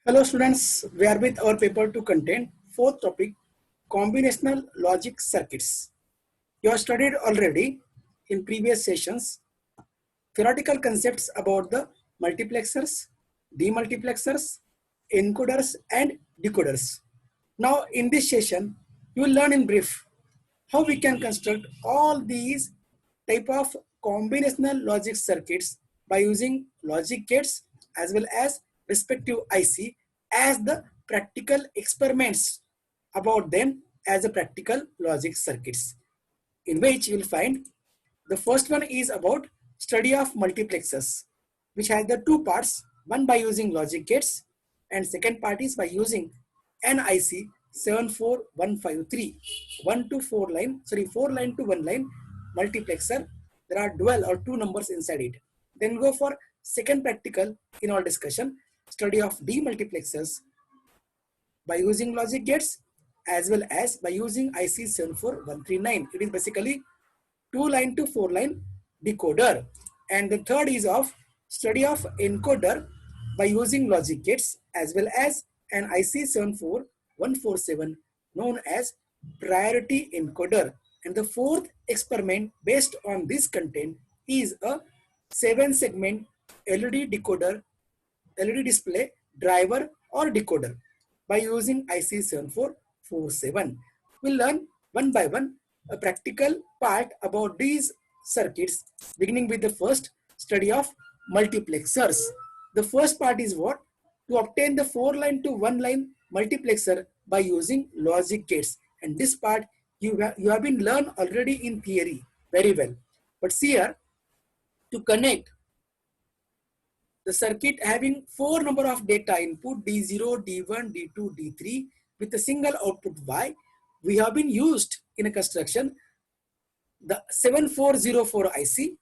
Hello students, we are with our paper 2 content, fourth topic, combinational logic circuits. You have studied already in previous sessions theoretical concepts about the multiplexers, demultiplexers, encoders and decoders. Now in this session, you will learn in brief how we can construct all these type of combinational logic circuits by using logic gates as well as respective IC as the practical experiments about them as a practical logic circuits, in which you will find the first one is about study of multiplexers, which has the two parts, one by using logic gates and second part is by using NIC 74153, 1 to 4 line, 4 line to 1 line multiplexer. There are dual or two numbers inside it. Then go for second practical in our discussion, study of demultiplexers by using logic gates as well as by using IC 74139. It is basically 2 line to 4 line decoder. And the third is of study of encoder by using logic gates as well as an IC 74147 known as priority encoder. And the fourth experiment based on this content is a 7-segment LED decoder, LED display driver or decoder by using IC 7447. We'll learn one by one a practical part about these circuits, beginning with the first study of multiplexers. The first part is what? To obtain the 4 line to 1 line multiplexer by using logic gates. And this part you have been learned already in theory very well. But see here, to connect the circuit having 4 number of data input D0, D1, D2, D3 with a single output Y, we have been used in a construction the 7404 IC,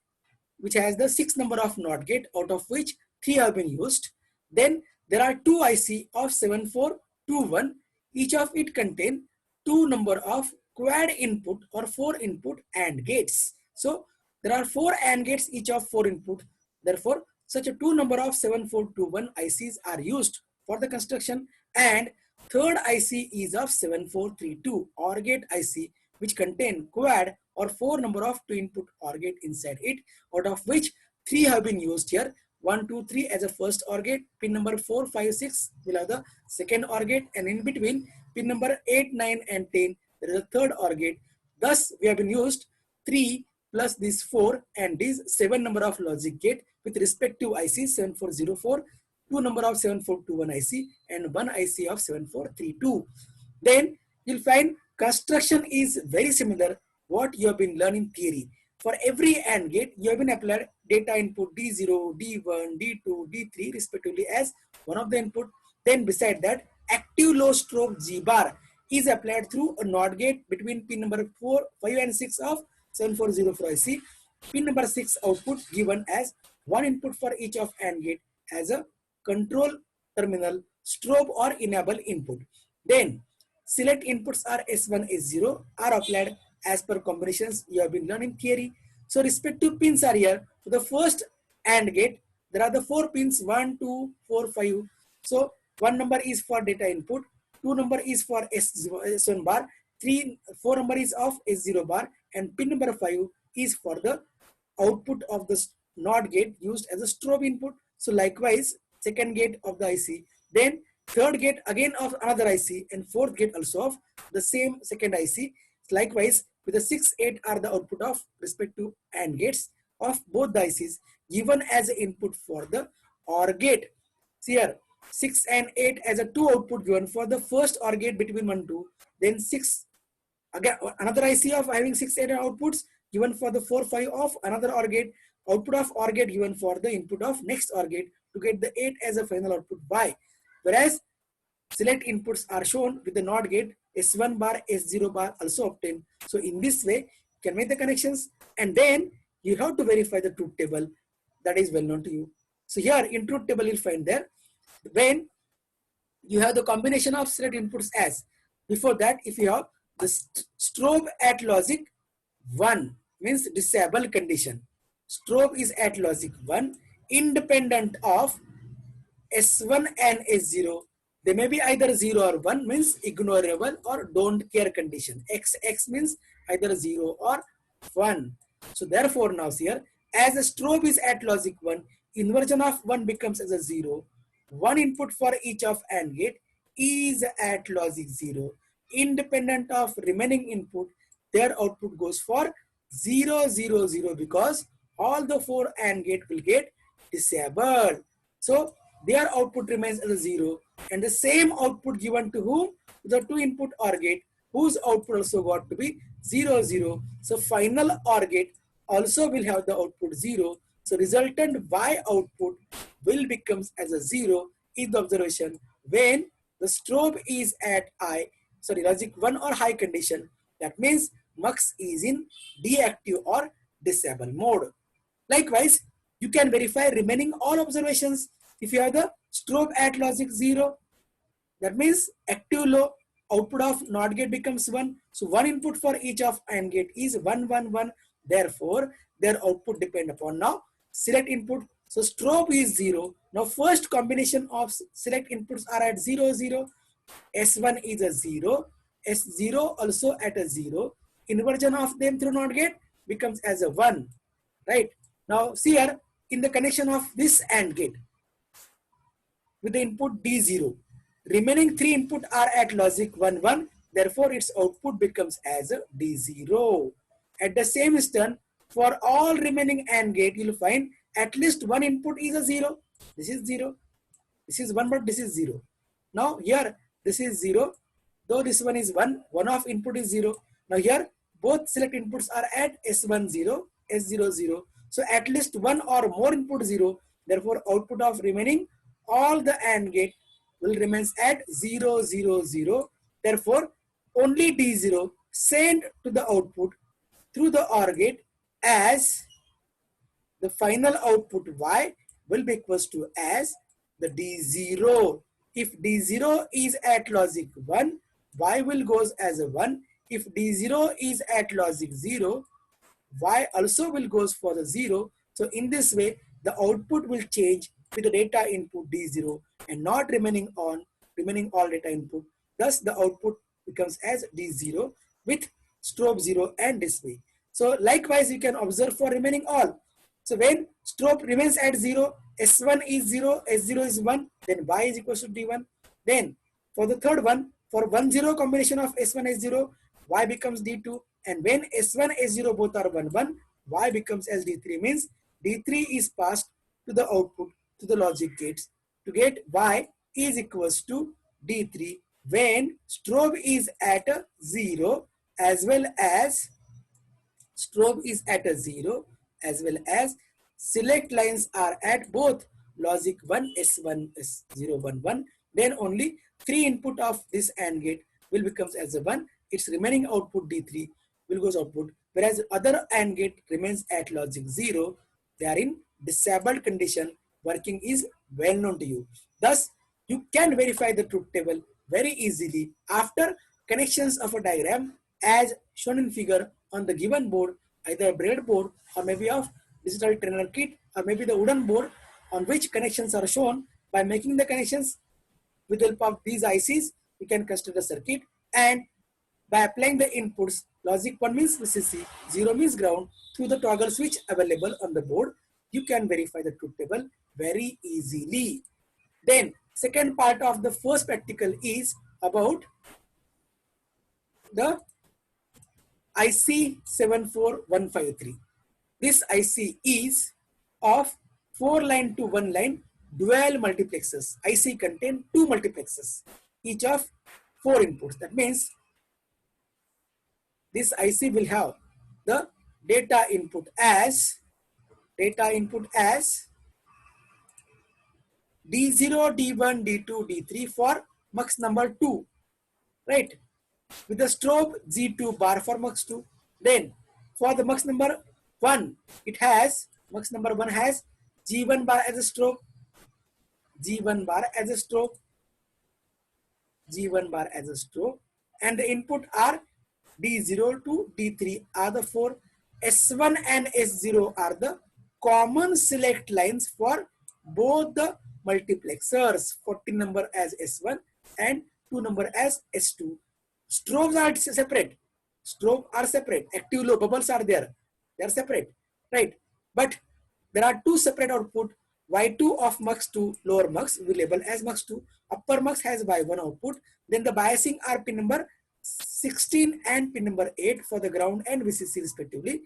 which has the 6 number of NOT gate, out of which 3 have been used. Then there are 2 IC of 7421, each of it contain 2 number of quad input or 4 input AND gates. So there are 4 AND gates, each of 4 input. Therefore, such a 2 number of 7421 ICs are used for the construction. And third IC is of 7432 OR gate IC, which contain quad or 4 number of 2 input OR gate inside it, out of which 3 have been used here. 1, 2, 3 as a first OR gate, pin number 4, 5, 6 will have the second OR gate, and in between pin number 8, 9 and 10 there is a third OR gate. Thus we have been used 3 plus this 4 and this 7 number of logic gate with respect to IC 7404, 2 number of 7421 IC and 1 IC of 7432. Then you'll find construction is very similar what you have been learning theory. For every AND gate, you have been applied data input D0, D1, D2, D3 respectively as one of the input. Then beside that, active low strobe G bar is applied through a NOT gate between pin number 4, 5 and 6 of 7404 IC. Pin number 6 output given as one input for each of AND gate as a control terminal strobe or enable input. Then select inputs are S1, S0 are applied as per combinations you have been learning theory. So respective pins are here. For the first AND gate, there are the 4 pins 1, 2, 4, 5. So 1 number is for data input, 2 number is for S1 bar, 4 number is of S0 bar, and pin number 5 is for the output of the NOT gate used as a strobe input. So likewise, second gate of the IC, then third gate again of another IC, and fourth gate also of the same second IC. Likewise, with the 6, 8 are the output of respective AND gates of both the ICs given as input for the OR gate. See here, 6 and 8 as a 2 output given for the first OR gate between 1, 2. Then 6, again another IC of having 6, 8 outputs given for the 4, 5 of another OR gate. Output of OR gate given for the input of next OR gate to get the 8 as a final output Y. Whereas select inputs are shown with the NOT gate S1 bar, S0 bar also obtained. So in this way, you can make the connections and then you have to verify the truth table that is well known to you. So here in truth table you'll find there when you have the combination of select inputs as. Before that, if you have the strobe at logic 1 means disable condition. Strobe is at logic 1 independent of S1 and S0 They may be either 0 or 1, means ignorable or don't care condition. X means either 0 or 1. So therefore now here, as the strobe is at logic 1, inversion of 1 becomes as a 0. One input for each of AND gate is at logic 0. Independent of remaining input, their output goes for 0, 0, 0 because all the 4 AND gate will get disabled. So their output remains as a 0, and the same output given to whom? The 2 input OR gate, whose output also got to be 0, 0. So final OR gate also will have the output 0. So resultant Y output will becomes as a 0 is the observation when the strobe is at logic 1 or high condition. That means mux is in deactive or disable mode. Likewise, you can verify remaining all observations. If you have the strobe at logic 0, that means active low, output of NOT gate becomes 1. So one input for each of AND gate is 1, 1, 1. Therefore, their output depend upon now select input. So strobe is 0. Now first combination of select inputs are at 0, 0. S1 is a 0. S0 also at a 0. Inversion of them through NOT gate becomes as a 1. Right? Now see here in the connection of this AND gate with the input D0. Remaining 3 input are at logic 1, 1. Therefore, its output becomes as a D0. At the same instant, for all remaining AND gate, you will find at least one input is a 0. This is 0. This is 1, but this is 0. Now here, this is 0. Though this one is 1, one of input is 0. Now here, both select inputs are at S1, 0, S0, 0. So at least one or more input 0. Therefore, output of remaining all the AND gate will remains at 0, 0, 0. Therefore, only D0 sent to the output through the OR gate as the final output Y will be equals to as the D0. If D0 is at logic 1, Y will goes as a 1. If D0 is at logic 0, Y also will goes for the 0. So in this way, the output will change with the data input D0 and not remaining all data input. Thus, the output becomes as D0 with strobe 0 and display. So likewise, you can observe for remaining all. So when strobe remains at 0, S1 is 0, S0 is 1, then Y is equals to D1. Then for the third one, for 1, 0 combination of S1, S0, Y becomes D2. And when S1, S0 both are 1, 1, Y becomes as D3, means D3 is passed to the output to the logic gates to get Y is equals to D3 when strobe is at a 0 as well as strobe is at a 0 as well as select lines are at both logic 1 S1 S0 1 1. Then only 3 input of this AND gate will becomes as a 1. Its remaining output D3 will goes output, whereas other AND gate remains at logic 0. They are in disabled condition. Working is well known to you. Thus, you can verify the truth table very easily after connections of a diagram as shown in figure on the given board, either a breadboard or maybe of digital trainer kit or maybe the wooden board on which connections are shown. By making the connections with the help of these ICs, we can construct a circuit, and by applying the inputs, logic 1 means VCC, 0 means ground, through the toggle switch available on the board, you can verify the truth table very easily. Then second part of the first practical is about the IC 74153. This IC is of 4 line to 1 line dual multiplexers. IC contain 2 multiplexers, each of 4 inputs. That means this IC will have the data input as D0, D1, D2, D3 for mux number 2, right? With the strobe G2 bar for mux 2. Then for the mux number 1, mux number 1 has G1 bar as a strobe, G1 bar as a strobe, G1 bar as a strobe, and the input are D0 to D3 are the 4. S1 and S0 are the common select lines for both the multiplexers, 14 number as S1 and 2 number as S2. Strobes are separate. Strobe are separate. Active low bubbles are there. They are separate, right? But there are two separate output. Y2 of mux2, lower mux we label as mux2. Upper mux has Y1 output. Then the biasing are pin number 16 and pin number 8 for the ground and VCC respectively.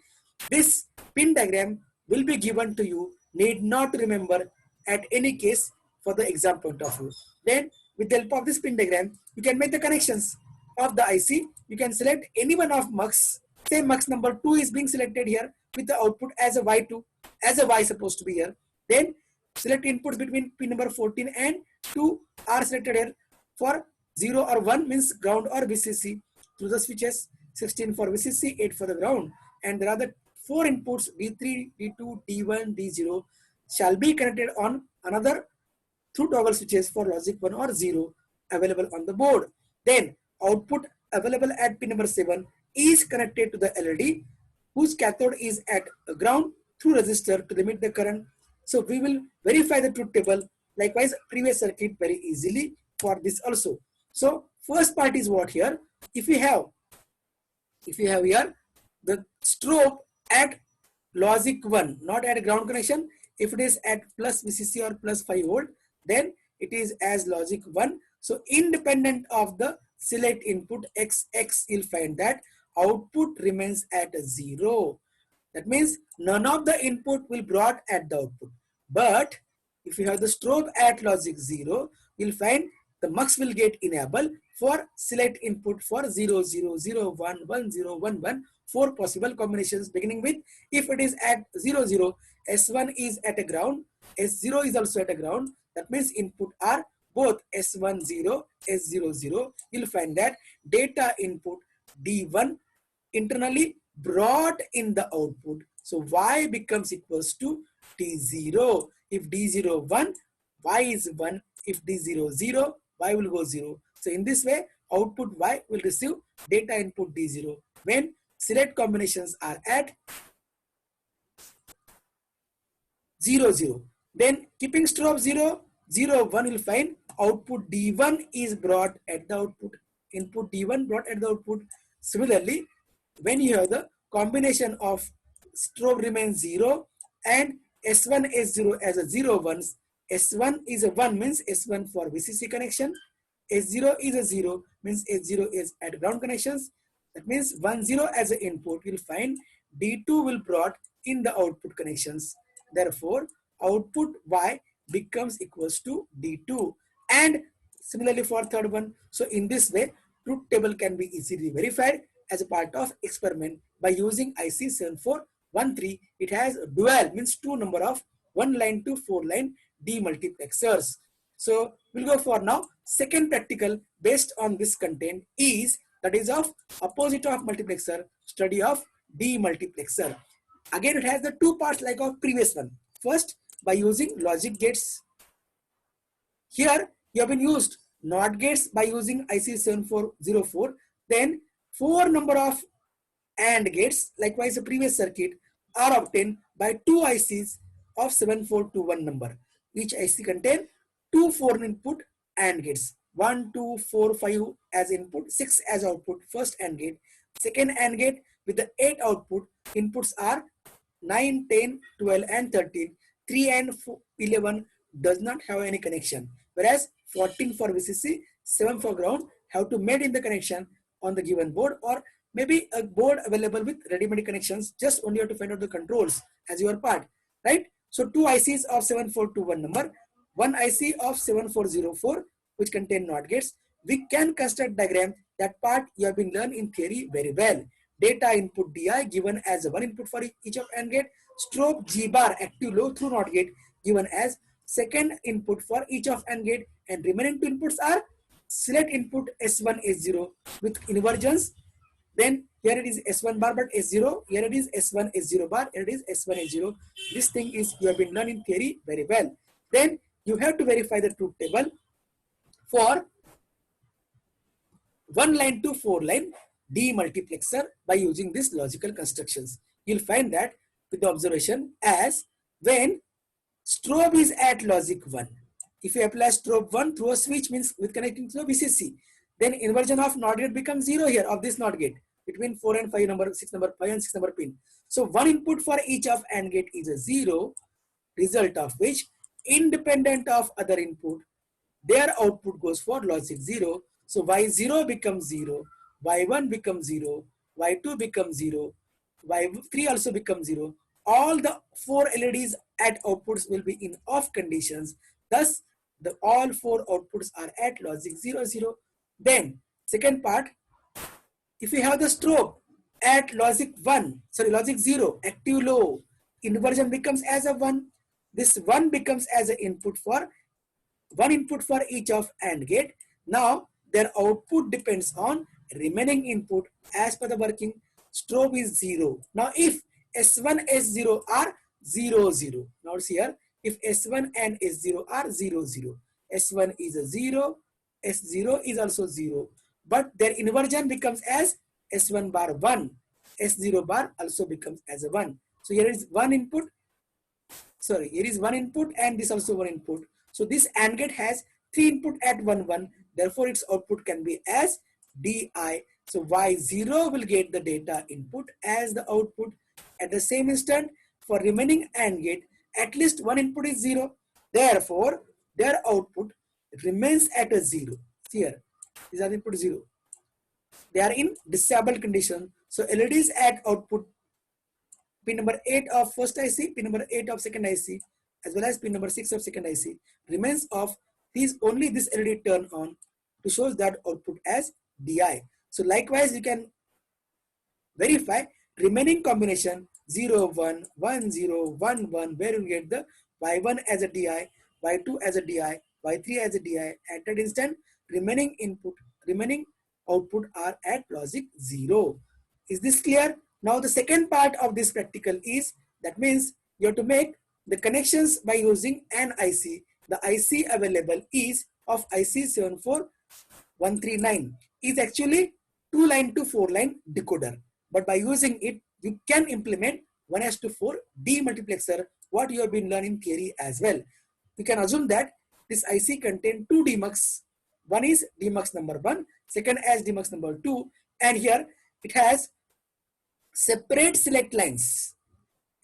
This pin diagram will be given to you. Need not remember at any case for the exam point of view. Then with the help of this pin diagram, you can make the connections of the IC. You can select any one of mux. Say mux number 2 is being selected here with the output as a Y2, as a Y supposed to be here. Then select inputs between pin number 14 and 2 are selected here for 0 or 1 means ground or VCC through the switches, 16 for VCC, 8 for the ground. And there are the 4 inputs D3, D2, D1, D0 shall be connected on another through toggle switches for logic 1 or 0 available on the board. Then output available at pin number 7 is connected to the LED whose cathode is at ground through resistor to limit the current. So we will verify the truth table likewise previous circuit very easily for this also. So first part is what here. If you have here the strobe at logic 1, not at ground connection. If it is at plus VCC or plus 5 volt, then it is as logic 1. So independent of the select input XX, you'll find that output remains at 0. That means none of the input will brought at the output. But if you have the strobe at logic 0, you'll find the mux will get enabled for select input for 0, 0, 0, 1, 1, 0, 1, 1, 4 possible combinations beginning with, if it is at 0, 0, S1 is at a ground, S0 is also at a ground. That means input are both S1, 0, S0, 0. You'll find that data input D1 internally brought in the output. So Y becomes equals to D0. If D0, 1, Y is 1. If D0, 0, Y will go 0. So in this way, output Y will receive data input D0 when select combinations are at 0, 0. Then keeping strobe 0, 0, 1 will find output D1 is brought at the output. Input D1 brought at the output. Similarly, when you have the combination of strobe remains 0 and S1, S0 as a 0, 1s, S1 is a 1 means S1 for VCC connection, S0 is a 0 means S0 is at ground connections. That means 1, 0 as an input, you'll find D2 will brought in the output connections. Therefore, output Y becomes equals to D2. And similarly for third one. So in this way, truth table can be easily verified as a part of experiment by using IC 7413. It has dual means 2 number of 1 line to 4 line demultiplexers. So we'll go for now. Second practical based on this content is that is of opposite of multiplexer, study of demultiplexer. Again, it has the 2 parts like of previous one. First, by using logic gates. Here, you have been used NOT gates by using IC 7404. Then 4 number of AND gates, likewise the previous circuit, are obtained by 2 ICs of 7421 number. Each IC contain 2 4 input AND gates. 1, 2, 4, 5 as input, 6 as output, first AND gate. Second AND gate with the 8 output, inputs are 9, 10, 12 and 13. 3 and 11 does not have any connection. Whereas 14 for VCC, 7 for ground have to made in the connection on the given board, or maybe a board available with ready-made connections. Just only have to find out the controls as your part, right? So 2 ICs of 7421 number, 1 IC of 7404 which contain NOT gates. We can construct diagram. That part you have been learned in theory very well. Data input DI given as 1 input for each of AND gate. Strobe G bar active low through NOT gate given as second input for each of AND gate, and remaining 2 inputs are select input S1 S0 with inversions. Then here it is S1 bar but S0, here it is S1 S0 bar, here it is S1 S0. This thing is you have been learned in theory very well. Then you have to verify the truth table for 1 line to 4 line demultiplexer by using these logical constructions. You'll find that with the observation as when strobe is at logic 1, If you apply strobe 1 through a switch, means with connecting to the VCC, then inversion of NOT gate becomes 0 here of this NOT gate between 4 and 5 number, 6 number, 5 and 6 number pin. So one input for each of AND gate is a 0, result of which independent of other input, their output goes for logic 0. So Y0 becomes 0, Y1 becomes 0, Y2 becomes 0, Y3 also becomes 0. All the 4 LEDs at outputs will be in off conditions. Thus, the all 4 outputs are at logic 0, 0. Then, second part, if you have the strobe at logic 0, active low, inversion becomes as a 1. This 1 becomes as an input for one input for each of AND gate. Now their output depends on remaining input as per the working. Strobe is 0. Now if S1, S0 are 0, 0. Now see here, if S1 and S0 are 0, 0. S1 is a 0, S0 is also 0. But their inversion becomes as S1 bar 1. S0 bar also becomes as a 1. So here is one input. Sorry, here is one input and this also one input. So this AND gate has 3 input at 1, 1. Therefore, its output can be as DI. So Y0 will get the data input as the output. At the same instant, for remaining AND gate, at least one input is 0. Therefore, their output remains at a 0. Here, these are input 0. They are in disabled condition. So LEDs at output pin number 8 of first IC, pin number 8 of second IC, as well as pin number 6 of second IC remains off. These only this LED turn on to show that output as DI. So likewise, you can verify remaining combination 0, 1, 1, 0, 1, 1, where you get the Y1 as a DI, Y2 as a DI, Y3 as a DI. At that instant, remaining output are at logic 0. Is this clear? Now the second part of this practical is, that means you have to make the connections by using an IC. The IC available is of IC 74139 is actually 2-line to 4-line decoder. But by using it, you can implement 1:4 demultiplexer, what you have been learning theory as well. You can assume that this IC contains 2 demux. One is demux number 1, second as demux number 2, and here it has separate select lines.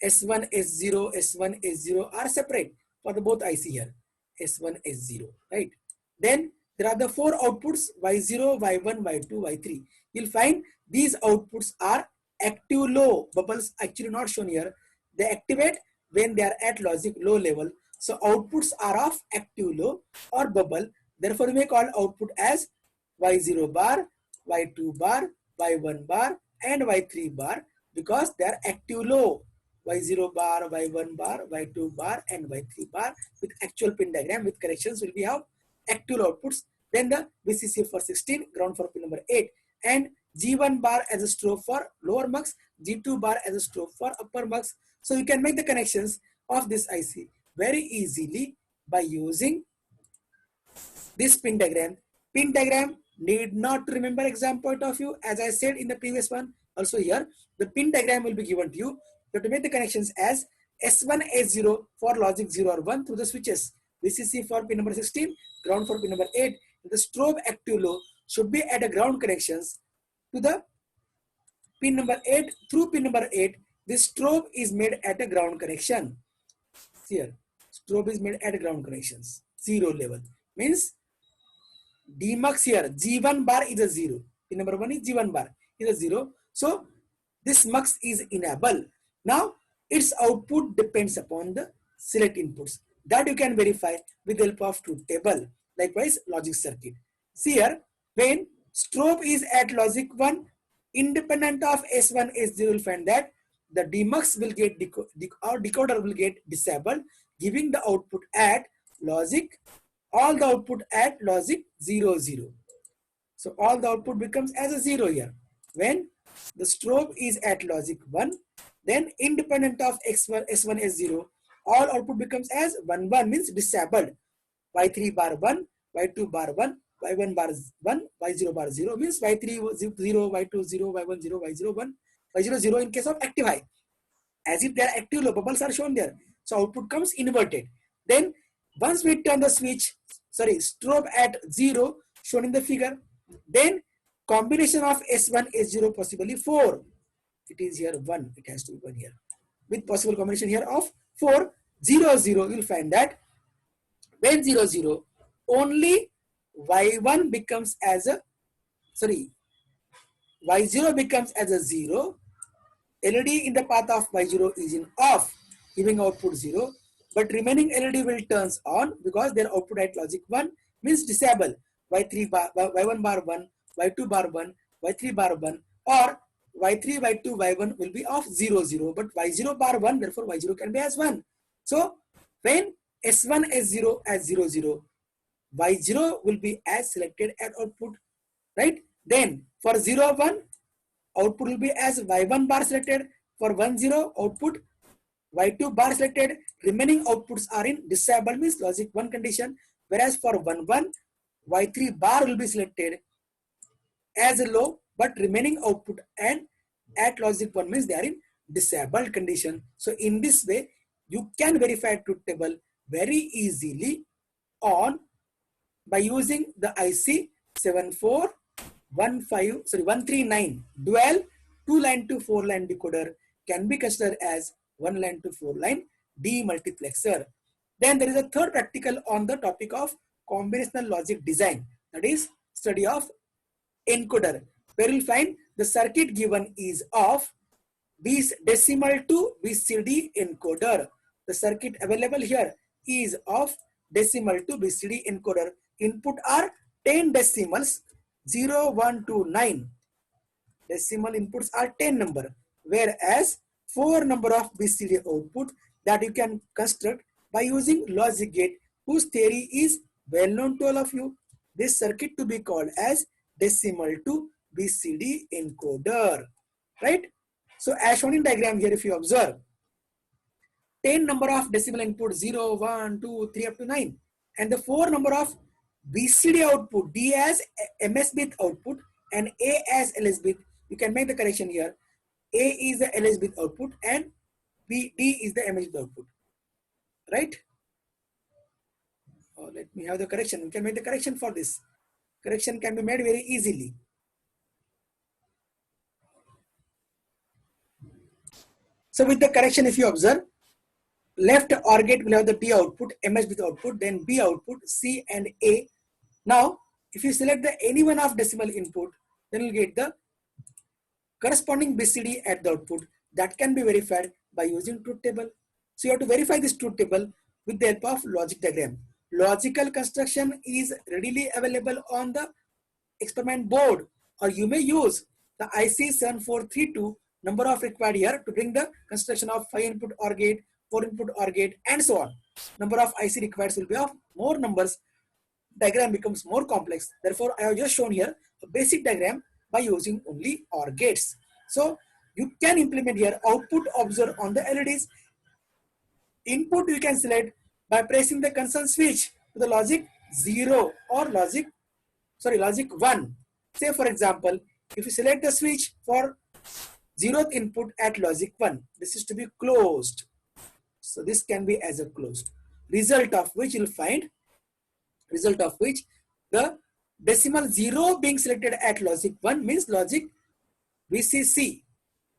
S1, S0, S1, S0 are separate for the both IC here. S1, S0, right? Then there are the 4 outputs, Y0, Y1, Y2, Y3. You'll find these outputs are active low. Bubbles actually not shown here. They activate when they are at logic low level. So outputs are of active low or bubble. Therefore, we may call output as Y0 bar, Y2 bar, Y1 bar, and Y3 bar because they are active low. Y0 bar, Y1 bar, Y2 bar, and Y3 bar with actual pin diagram with corrections will be have active outputs. Then the VCC for 16, ground for pin number 8, and G1 bar as a strobe for lower mux, G2 bar as a strobe for upper mux. So you can make the connections of this IC very easily by using this pin diagram. Pin diagram need not remember exam point of view. As I said in the previous one, also here, the pin diagram will be given to you. You have to make the connections as S1, S0 for logic 0 or 1 through the switches. VCC for pin number 16, ground for pin number 8. The strobe active low should be at a ground connections to the pin number 8 through pin number 8. This strobe is made at a ground connection. Here, strobe is made at ground connections, 0 level. Means demux here, G1 bar is a 0. Pin number 1 is G1 bar is a 0. So this mux is enabled. Now its output depends upon the select inputs. That you can verify with the help of truth table. Likewise, logic circuit. See here, when strobe is at logic 1, independent of S1, S0 will find that the demux will get decoder will get disabled, giving the output at logic, all the output at logic 0, 0. So all the output becomes as a 0 here. When the strobe is at logic 1, then independent of S1, S0, all output becomes as 1, 1 means disabled. Y3 bar 1, Y2 bar 1, Y1 bar 1, Y0 bar 0 means Y3 0, Y2 0, Y1 0, Y0 1, Y0 0 in case of active high. As if they are active low, bubbles are shown there. So output comes inverted. Then Once we turn the switch, strobe at 0 shown in the figure, then combination of S1, S0 possibly 4. It is here 1, it has to be 1 here. With possible combination here of 4, 0, 0, you'll find that when 0, 0, only Y1 becomes as a, Y0 becomes as a 0, LED in the path of Y0 is in off, giving output 0, but remaining LED will turns on because their output at logic 1 means disable Y3 bar, Y1 bar 1, Y2 bar 1, Y3 bar 1, or Y3, Y2, Y1 will be off 0, 0, but Y0 bar 1, therefore Y0 can be as 1. So when S1, S0 as 0, 0, Y0 will be as selected at output, right? Then for 0, 1, output will be as Y1 bar selected. For 1, 0, output Y2 bar selected. Remaining outputs are in disabled, means logic 1 condition. Whereas for 1, 1, Y3 bar will be selected as low, but remaining output and at logic 1 means they are in disabled condition. So in this way, you can verify truth table very easily on by using the IC 139 dual 2-line to 4-line decoder can be considered as 1-line to 4-line demultiplexer. Then there is a third practical on the topic of combinational logic design, that is study of encoder, where you'll find the circuit given is of decimal to BCD encoder. The circuit available here is of decimal to BCD encoder. Input are 10 decimals, 0, 1, 2, 9. Decimal inputs are 10 number, whereas 4 number of BCD output that you can construct by using logic gate, whose theory is well known to all of you. This circuit to be called as decimal to BCD encoder, right? So as shown in diagram here, if you observe, 10 number of decimal input 0, 1, 2, 3 up to 9, and the 4 number of BCD output, D as MS bit output and A as LS bit. You can make the correction here. A is the LS bit output and D is the MS bit output, right? Oh, let me have the correction. We can make the correction for this. Correction can be made very easily. So with the correction, if you observe, left OR gate will have the D output, MS bit output, then B output, C and A. Now, if you select the any one of decimal input, then you'll get the corresponding BCD at the output. That can be verified by using truth table. So you have to verify this truth table with the help of logic diagram. Logical construction is readily available on the experiment board, or you may use the IC 7432 number of required here to bring the construction of 5 input OR gate, 4 input OR gate, and so on. Number of IC required will be of more numbers. Diagram becomes more complex. Therefore, I have just shown here a basic diagram by using only OR gates. So you can implement here output observe on the LEDs. Input you can select by pressing the concern switch to the logic 0 or logic 1. Say for example, if you select the switch for 0th input at logic 1, this is to be closed. So this can be as a closed. Result of which you'll find, the decimal 0 being selected at logic 1 means logic VCC,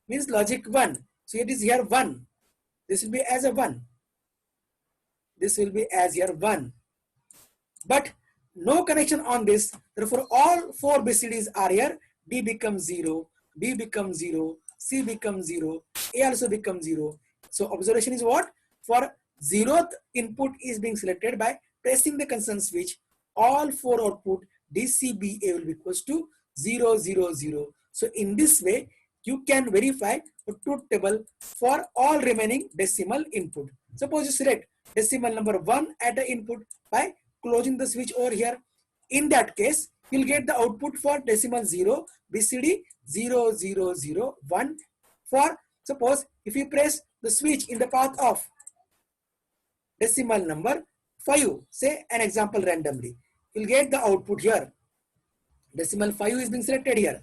means logic 1. So it is here 1. This will be as a 1. This will be as here 1. But no connection on this. Therefore, all 4 BCDs are here. D becomes 0, B becomes 0, C becomes 0, A also becomes 0. So observation is what? For 0th input is being selected by pressing the concern switch. All 4 output DCBA will be equals to 0, 0, 0. So in this way, you can verify the truth table for all remaining decimal input. Suppose you select decimal number 1 at the input by closing the switch over here. In that case, you'll get the output for decimal 0, BCD 0, 0, 0, 1. For suppose if you press the switch in the path of decimal number 5, say an example randomly, you'll get the output here. Decimal 5 is being selected here.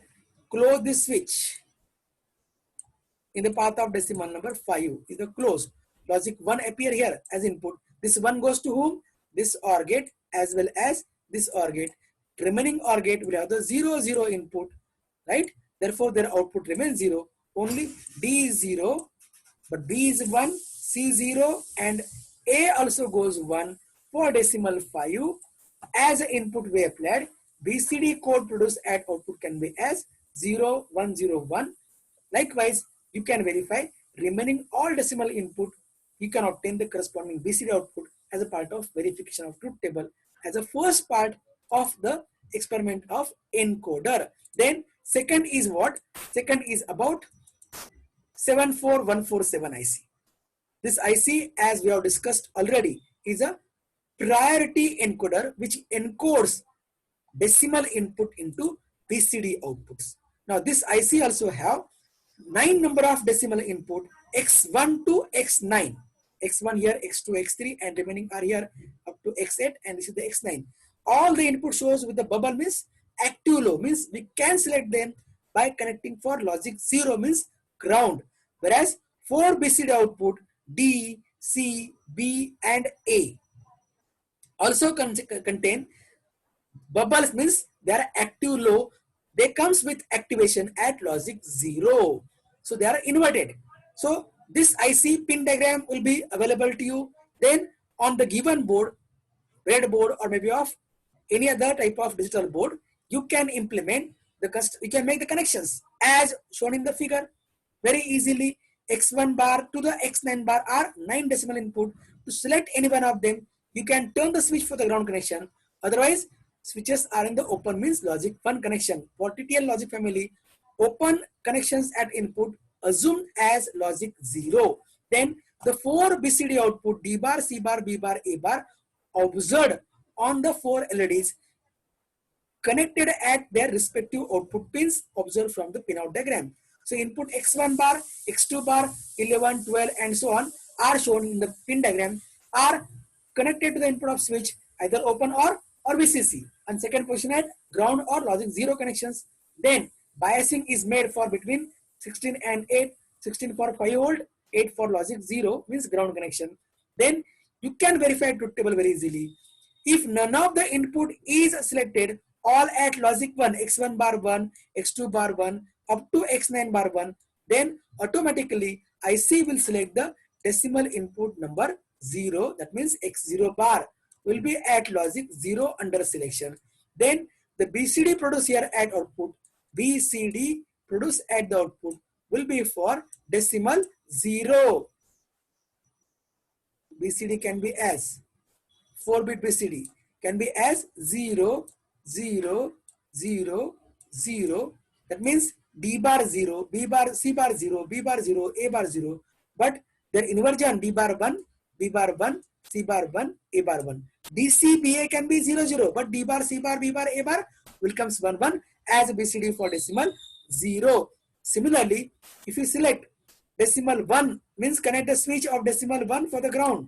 Close this switch in the path of decimal number 5 is the closed. Logic 1 appear here as input. This 1 goes to whom? this OR gate as well as this OR gate. Remaining OR gate will have the 0, 0 input, right? Therefore, their output remains 0. Only D is 0, but B is 1, C 0, and A also goes 1 for decimal 5. As an input we applied, BCD code produced at output can be as 0, 1, 0, 1. Likewise, you can verify remaining all decimal input. You can obtain the corresponding BCD output as a part of verification of truth table as a first part of the experiment of encoder. Then second is what? Second is about 74147 IC. This IC, as we have discussed already, is a priority encoder which encodes decimal input into BCD outputs. Now this IC also have 9 number of decimal input x1 to x9. x1 here, x2, x3, and remaining are here up to x8, and this is the x9. All the input shows with the bubble means active low, means we can select them by connecting for logic 0 means ground, whereas 4 BCD output D, C, B, and A also contain bubbles, means they are active low. They comes with activation at logic 0. So they are inverted. So this IC pin diagram will be available to you. Then on the given board, breadboard or maybe of any other type of digital board, you can implement you can make the connections as shown in the figure very easily. X1 bar to the X9 bar are 9 decimal input. To select any one of them, you can turn the switch for the ground connection. Otherwise, switches are in the open means logic 1 connection. For TTL logic family, open connections at input assumed as logic 0. Then the 4 BCD output D bar, C bar, B bar, A bar observed on the 4 LEDs connected at their respective output pins observed from the pinout diagram. So input x1 bar, x2 bar, 11, 12, and so on are shown in the pin diagram, are connected to the input of switch either open or VCC, and second position at ground or logic 0 connections. Then biasing is made for between 16 and 8, 16 for 5 volt, 8 for logic 0 means ground connection. Then you can verify truth table very easily. If none of the input is selected, all at logic 1, x1 bar 1, x2 bar 1, up to x9 bar 1, then automatically IC will select the decimal input number 0, that means x0 bar will be at logic 0 under selection. Then the BCD produced here at output, BCD produced at the output will be for decimal 0. BCD can be as 4-bit BCD can be as 0, 0, 0, 0. That means D bar 0, B bar, C bar 0, B bar 0, A bar 0. But their inversion D bar 1, B bar 1, C bar 1, A bar 1. DCBA can be 0, 0, but D bar, C bar, B bar, A bar will comes 1, 1 as BCD for decimal 0. Similarly, if you select decimal 1 means connect the switch of decimal 1 for the ground.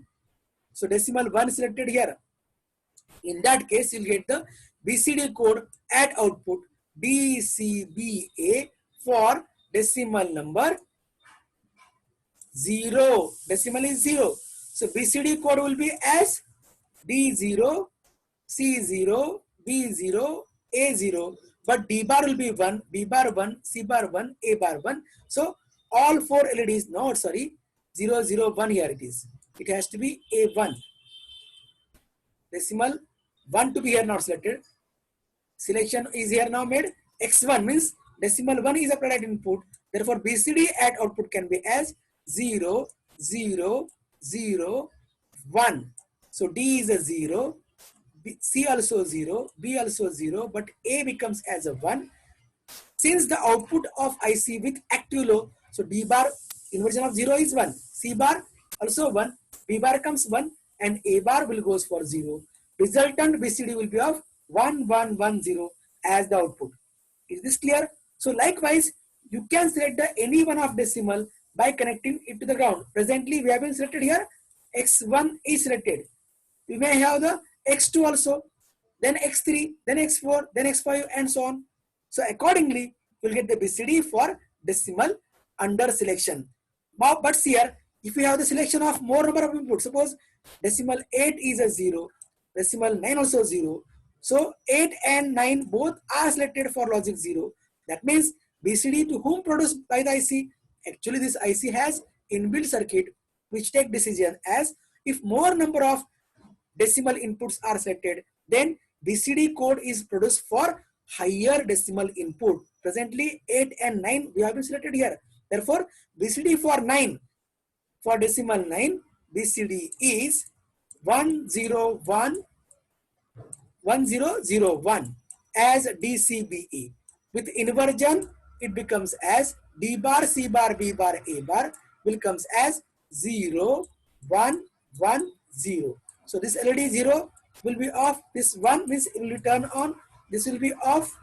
So decimal 1 selected here. In that case, you'll get the BCD code at output DCBA for decimal number 0. Decimal is 0. So BCD code will be as D0, C0, B0, A0. But D bar will be 1, B bar 1, C bar 1, A bar 1. So all 4 LEDs, no, sorry, 0, 0, 1 here it is. It has to be A1. Decimal 1 to be here not selected. Selection is here now made. X1 means decimal 1 is applied at input. Therefore, BCD at output can be as 0, 0, 0, 1. So D is a 0, C also 0, B also 0, but A becomes as a 1. Since the output of IC with active low, so D bar inversion of 0 is 1, C bar also 1, B bar comes 1, and A bar will goes for 0. Resultant BCD will be of 1, 1, 1, 0 as the output. Is this clear? So likewise, you can select the any one of decimal by connecting it to the ground. Presently, we have been selected here. X1 is selected. We may have the X2 also, then X3, then X4, then X5, and so on. So accordingly, you will get the BCD for decimal under selection. Now, but here, if we have the selection of more number of inputs, suppose decimal 8 is a 0, decimal 9 also 0. So 8 and 9 both are selected for logic 0. That means BCD to whom produced by the IC? Actually this IC has inbuilt circuit which take decision as if more number of decimal inputs are selected, then BCD code is produced for higher decimal input. Presently 8 and 9 we have been selected here. Therefore BCD for 9, for decimal 9, BCD is 101 1001 as DCBE. With inversion, it becomes as D bar, C bar, B bar, A bar will comes as 0, 1, 1, 0. So this LED 0 will be off. This 1 means it will be turned on. This will be off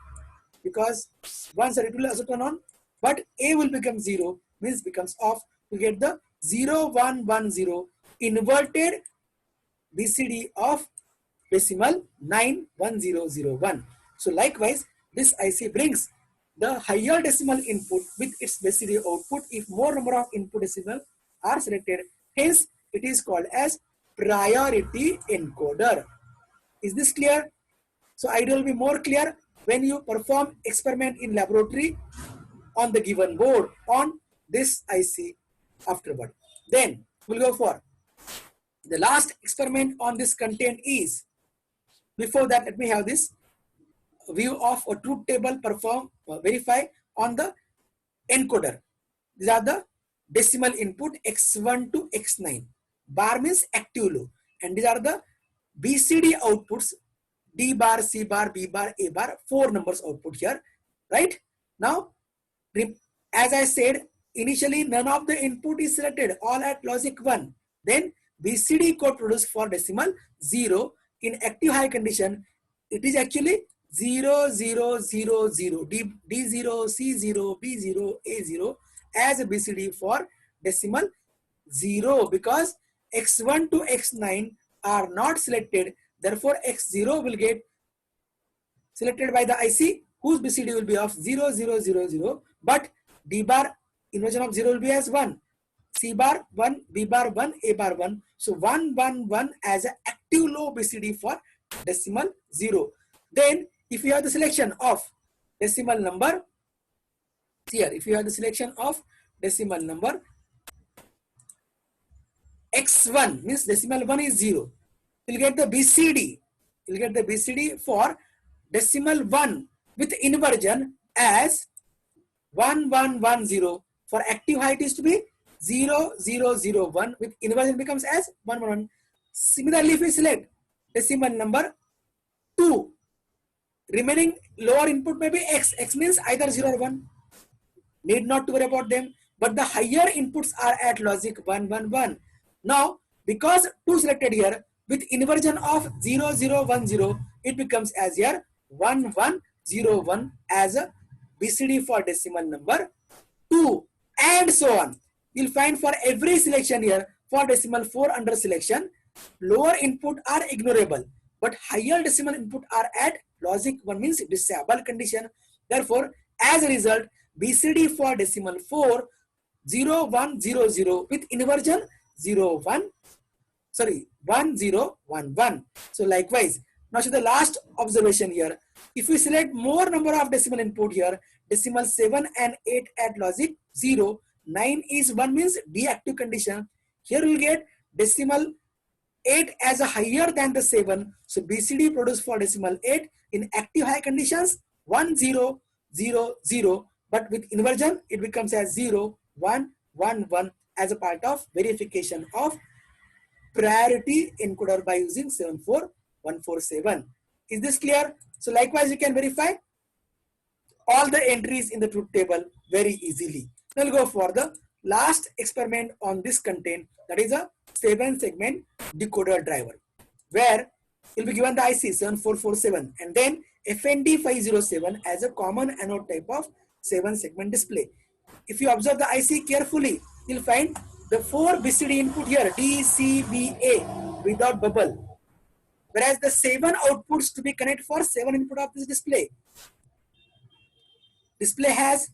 because once it will also turn on. But A will become 0 means becomes off. We get the 0, 1, 1, 0 inverted BCD of decimal 91001. So likewise, this IC brings the higher decimal input with its BCD output if more number of input decimal are selected. Hence, it is called as priority encoder. Is this clear? So it will be more clear when you perform experiment in laboratory on the given board on this IC afterward. Then we'll go for the last experiment on this content is, before that let me have this view of a truth table verify on the encoder. These are the decimal input x1 to x9. Bar means active low, and these are the BCD outputs D bar, C bar, B bar, A bar, 4 numbers output here, right? Now, as I said, initially none of the input is selected, all at logic 1. Then BCD code produced for decimal 0 in active high condition, it is actually 0, 0, 0, 0, D0, C0, B0, A0 as a BCD for decimal 0 because x1 to x9 are not selected. Therefore, x0 will get selected by the IC whose BCD will be of 0, 0, 0, 0. But D bar inversion of 0 will be as 1. C bar 1, B bar 1, A bar 1. So 1, 1, 1 as an active low BCD for decimal 0. Then if you have the selection of decimal number, here if you have the selection of decimal number x1 means decimal 1 is 0. You'll get the BCD. You'll get the BCD for decimal 1 with inversion as 1, 1, 1, 0. For active height is to be 0, 0, 0, 1 with inversion becomes as 1, 1, 1. Similarly, if we select decimal number 2, remaining lower input may be x. X means either 0 or 1. Need not to worry about them. But the higher inputs are at logic 1, 1, 1. Now, because 2 selected here, with inversion of 0, 0, 1, 0, it becomes as here 1, 1, 0, 1 as a BCD for decimal number 2 and so on. You'll find for every selection here for decimal 4 under selection, lower input are ignorable, but higher decimal input are at logic 1 means disable condition. Therefore, as a result, BCD for decimal 4, 0, 1, 0, 0 with inversion 0, 1, sorry, 1, 0, 1, 1. So likewise, now show the last observation here. If we select more number of decimal input here, decimal 7 and 8 at logic 0, 9 is 1 means deactive condition. Here we will get decimal 8 as a higher than the 7. So BCD produced for decimal 8 in active high conditions 1, 0, 0, 0. But with inversion, it becomes as 0, 1, 1, 1 as a part of verification of priority encoder by using 74147. Is this clear? So likewise, you can verify all the entries in the truth table very easily. Now we'll go for the last experiment on this content, that is a 7-segment decoder driver, where you'll be given the IC 7447 and then FND 507 as a common anode type of 7-segment display. If you observe the IC carefully, you'll find the 4 BCD input here, D, C, B, A without bubble, whereas the 7 outputs to be connected for 7 input of this display. Display has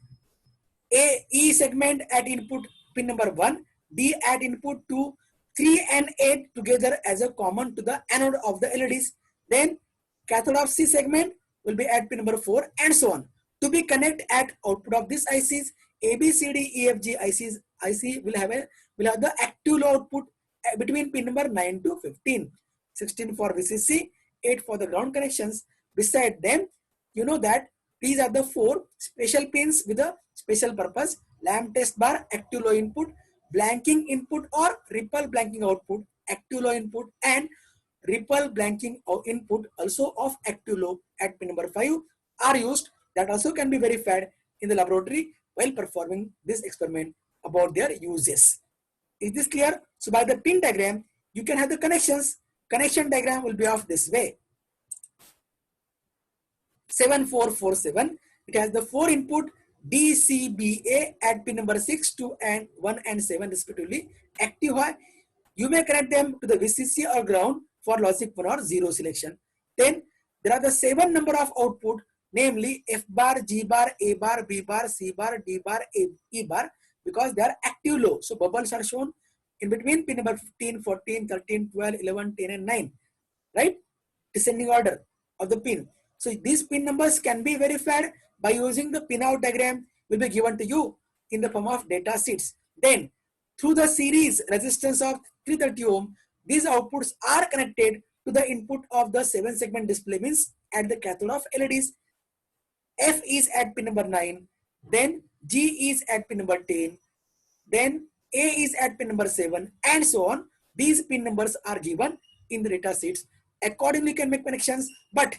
A, E segment at input pin number 1, D at input 2, 3 and 8 together as a common to the anode of the LEDs. Then cathode of C segment will be at pin number 4 and so on. To be connect at output of these ICs, A, B, C, D, E, F, G IC will have the active low output between pin number 9 to 15. 16 for VCC, 8 for the ground connections. Beside them, you know that these are the 4 special pins with a special purpose. Lamp test bar, active low input, blanking input or ripple blanking output, active low input, and ripple blanking input also of active low at pin number 5 are used. That also can be verified in the laboratory while performing this experiment about their uses. Is this clear? So by the pin diagram, you can have the connections. Connection diagram will be of this way. 7447. It has the 4 input DCBA at pin number 6, 2 and 1 and 7 respectively. Active high. You may connect them to the VCC or ground for logic 1 or 0 selection. Then there are the 7 number of output, namely F bar, G bar, A bar, B bar, C bar, D bar, E bar, because they are active low. So bubbles are shown in between pin number 15, 14, 13, 12, 11, 10 and 9, right? Descending order of the pin. So these pin numbers can be verified by using the pin out diagram will be given to you in the form of data sheets. Then through the series resistance of 330 ohm, these outputs are connected to the input of the 7 segment display, means at the cathode of LEDs. F is at pin number 9, then G is at pin number 10, then A is at pin number 7 and so on. These pin numbers are given in the data sheets. Accordingly, you can make connections, but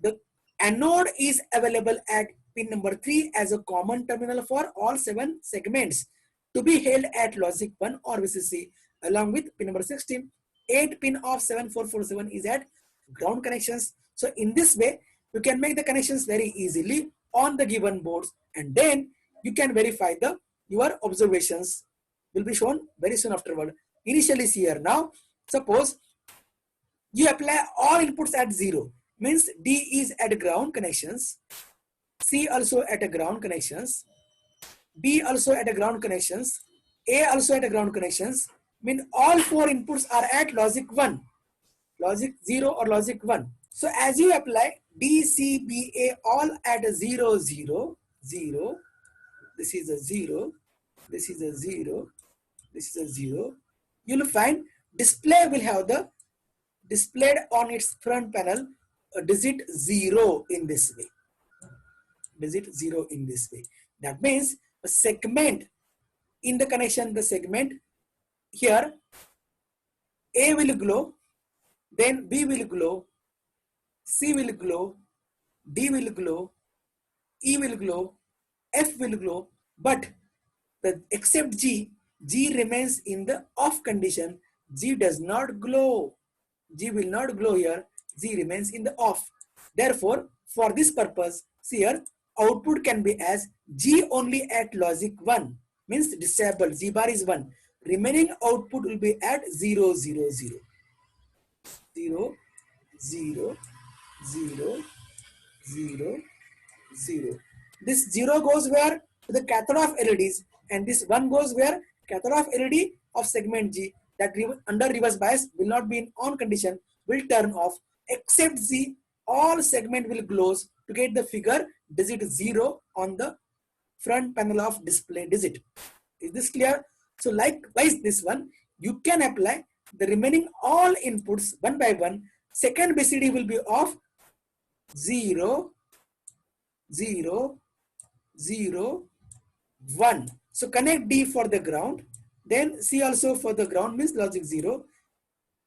the anode is available at pin number 3 as a common terminal for all 7 segments to be held at logic 1 or VCC along with pin number 16. 8 pin of 7447 is at ground connections. So in this way, you can make the connections very easily on the given boards, and then you can verify your observations will be shown very soon afterward. Initially see here now, suppose you apply all inputs at 0, means D is at ground connections, C also at a ground connections, B also at a ground connections, A also at a ground connections, mean all 4 inputs are at logic 1, logic 0 or logic 1. So as you apply DCBA all at a 0, 0, 0, this is a 0, this is a 0, this is a 0, you'll find display will have the displayed on its front panel a digit 0 in this way. Digit 0 in this way. That means a segment in the connection, the segment here, A will glow, then B will glow, C will glow, D will glow, E will glow, F will glow, but except G remains in the off condition. G does not glow. G will not glow here. G remains in the off. Therefore, for this purpose, see here, output can be as G only at logic 1, means disabled. G bar is 1. Remaining output will be at 0, 0, 0. 0, 0, 0, 0, 0. This 0 goes where? To the cathode of LEDs, and this 1 goes where? Cathode of LED of segment G, that under reverse bias will not be in on condition, will turn off. Except Z, all segment will glows to get the figure digit 0 on the front panel of display digit. Is this clear? So likewise this one, you can apply the remaining all inputs one by one. Second BCD will be of 0, 0, 0, 1. So connect D for the ground, then C also for the ground, means logic 0,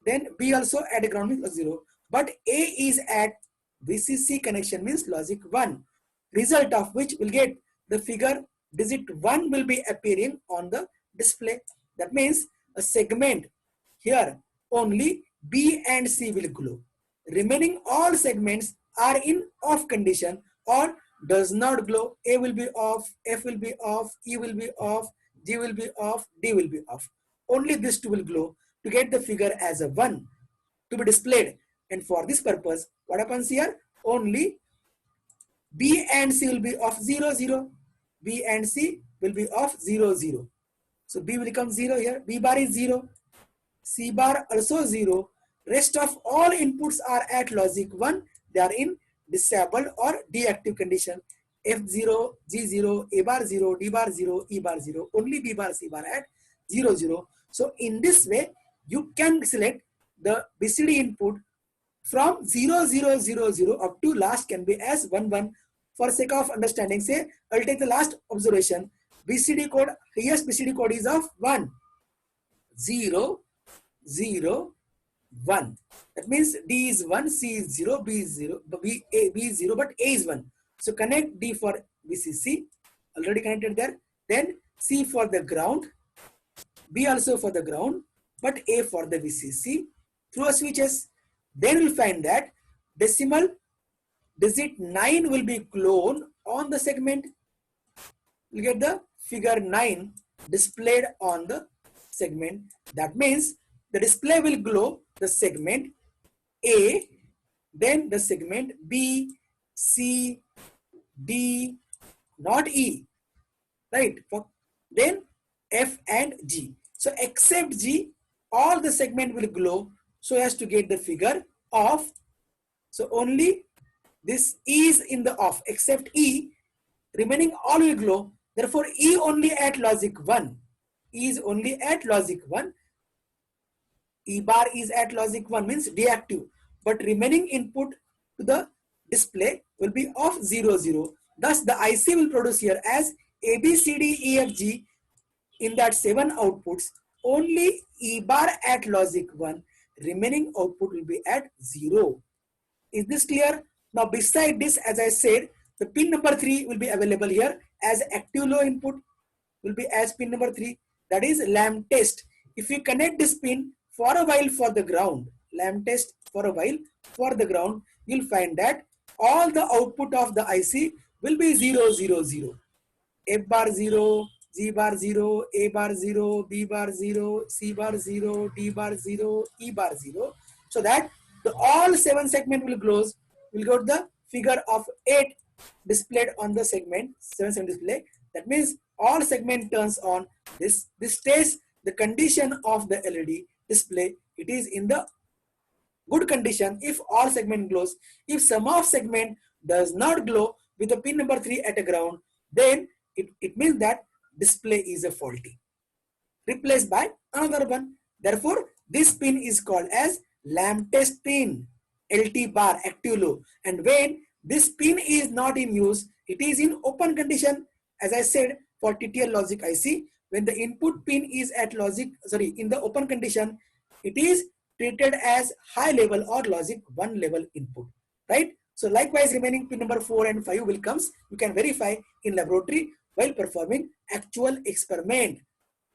then B also at a ground, means logic 0, but A is at VCC connection, means logic 1, result of which will get the figure digit 1 will be appearing on the display. That means a segment here only B and C will glow. Remaining all segments are in off condition or does not glow. A will be off, F will be off, E will be off, G will be off, D will be off. Only these two will glow to get the figure as a 1 to be displayed. And for this purpose, what happens here? Only B and C will be off 0, 0. B and C will be off 0, 0. So B will become 0 here. B bar is 0. C bar also 0. Rest of all inputs are at logic 1. They are in disabled or deactive condition. F0, G0, A bar 0, D bar 0, E bar 0. Only B bar, C bar at 0, 0. So in this way, you can select the BCD input from 0, 0, 0, 0 up to last can be as 1, 1. For sake of understanding, say I'll take the last observation. BCD code, highest BCD code is of 1, 0, 0, 1. That means D is 1, C is 0, B is 0, B is 0, but A is 1. So connect D for VCC, already connected there. Then C for the ground, B also for the ground, but A for the VCC through a switches. Then we'll find that decimal digit 9 will be glowed on the segment. We'll get the figure 9 displayed on the segment. That means the display will glow the segment A, then the segment B, C, D, not E, right? Then F and G. So except G, all the segment will glow so as to get the figure off. So only this E is in the off, except E, remaining all will glow. Therefore, E only at logic 1. E is only at logic 1. E bar is at logic 1 means deactive. But remaining input to the display will be of 0, 0. Thus, the IC will produce here as A, B, C, D, E, F, G in that 7 outputs. Only E bar at logic 1. Remaining output will be at 0. Is this clear? Now, beside this, as I said, the pin number 3 will be available here as active low input will be as pin number 3. That is lamp test. If we connect this pin for a while for the ground, lamp test for a while for the ground, you'll find that all the output of the IC will be 0, 0, 0. F bar 0, G bar 0, A bar 0, B bar 0, C bar 0, D bar 0, E bar 0. So that the all 7 segment will close. We'll go to the figure of 8 displayed on the segment, 7 display. That means all segment turns on. This stays the condition of the LED display. It is in the good condition if all segment glows. If some of segment does not glow with the pin number 3 at a ground, then it means that display is a faulty. Replaced by another one. Therefore, this pin is called as lamp test pin, LT bar, active low. And when this pin is not in use, it is in open condition. As I said, for TTL logic IC, when the input pin is at in the open condition, it is treated as high level or logic 1 level input, right? So likewise, remaining pin number 4 and 5 will comes. You can verify in laboratory while performing actual experiment,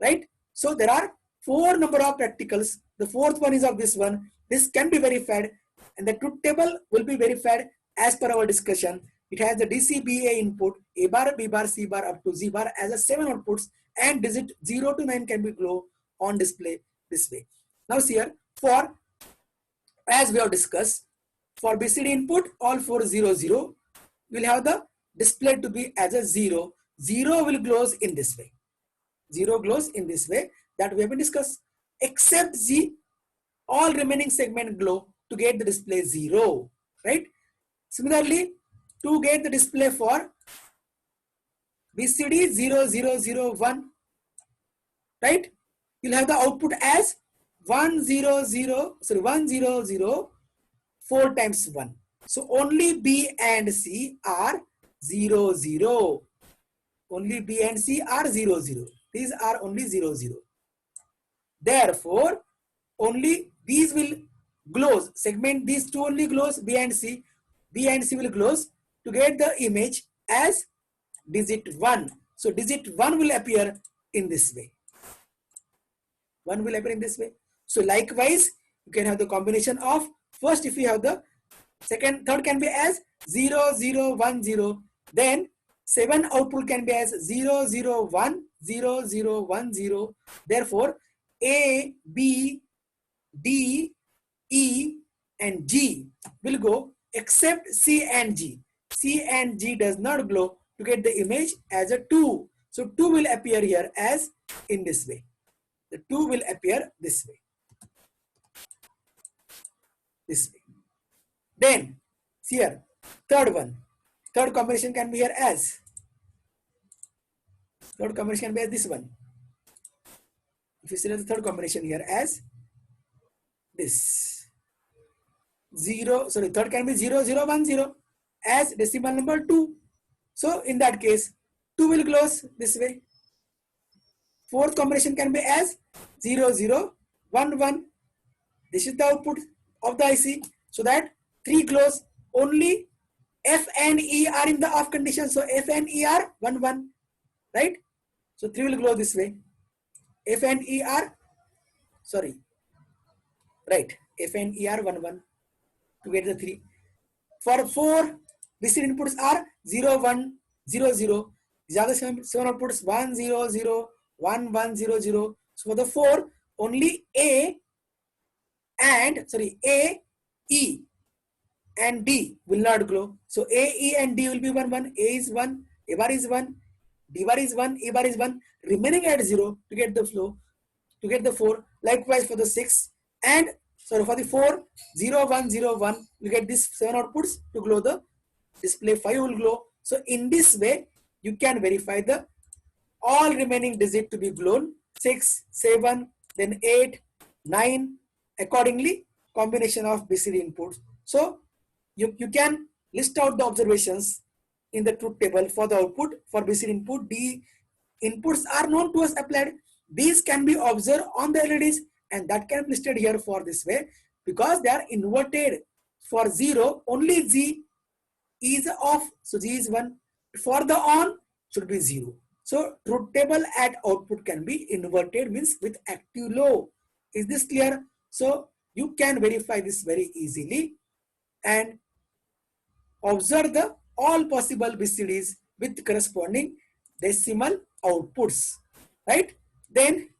right? So there are 4 number of practicals. The 4th one is of this one. This can be verified, and the truth table will be verified as per our discussion. It has the DCBA input, A bar, B bar, C bar up to Z bar as a 7 outputs, and digit 0 to 9 can be glow on display this way. Now see here, for as we have discussed, for BCD input, all 4 0 0 will have the display to be as a 0. 0 will glows in this way. 0 glows in this way that we have been discussed. Except Z, all remaining segment glow to get the display 0, right? Similarly, to get the display for BCD 0 0 0 1, right? You'll have the output as 1 0 0 4 times 1. So only B and C are 0 0. Only B and C are 0 0. These are only 0 0. Therefore, only these will glows. Segment these two only glows, B and C. B and C will glows to get the image as digit 1. So digit 1 will appear in this way. 1 will appear in this way. So likewise, you can have the combination of first, if you have the third can be as 0 0 1 0. Then 7 output can be as 0 0 1 0 0 1 0. Therefore, A, B, D, E and G will go except C and G. C and G does not glow to get the image as a 2. So 2 will appear here as in this way. The 2 will appear this way. this way. Then here, third one, third combination can be here as, third combination can be as this one. If you select the third combination here as this, third can be 0, 0, 1, 0 as decimal number 2. So in that case, 2 will close this way. Fourth combination can be as 0, 0, 1, 1. This is the output of the IC. So that 3 close, only F and E are in the off condition. So F and E are 1, 1, right? So 3 will close this way. F and E are, sorry, right, F and E are 1, 1 to get the 3. For 4, BCD inputs are 0, 1, 0, 0. These are the 7 outputs 1, 0, 0, 1, 1, 0, 0. So for the 4, only A, E and D will not glow. So A, E and D will be 1, 1. A is 1, A bar is 1, D bar is 1, A bar is 1, remaining at 0 to get the flow, to get the 4. Likewise for the 6 and sorry for the 4, 0, 1, 0, 1, you get these 7 outputs to glow the display, 5 will glow. So in this way, you can verify the all remaining digit to be glown, 6, 7, then 8, 9, accordingly combination of BCD inputs. So you can list out the observations in the truth table for the output for BCD input. D inputs are known to us applied. These can be observed on the LEDs and that can be listed here for this way because they are inverted. For 0, only Z is off, so Z is 1. For the on, should be 0. So truth table at output can be inverted, means with active low. Is this clear? So you can verify this very easily and observe the all possible BCDs with corresponding decimal outputs, right? Then,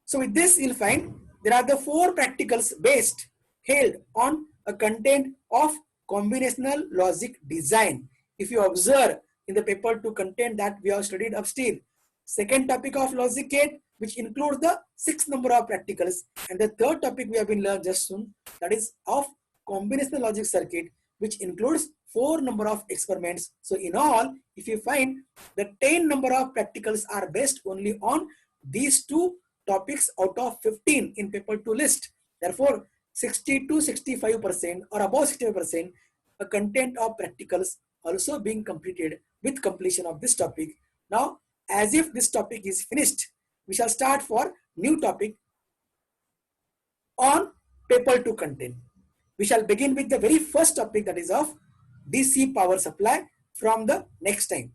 so with this you'll find there are the 4 practicals based held on a content of combinational logic design. If you observe in the paper 2 content that we have studied upstairs, second topic of logic gate, which includes the 6 number of practicals, and the third topic we have been learned just soon, that is of combinational logic circuit, which includes 4 number of experiments. So in all, if you find the 10 number of practicals are based only on these 2 topics out of 15 in paper 2 list. Therefore, 60 to 65% or above 65% a content of practicals also being completed with completion of this topic. Now, as if this topic is finished, we shall start for new topic on paper 2 content. We shall begin with the very first topic, that is of DC power supply from the next time.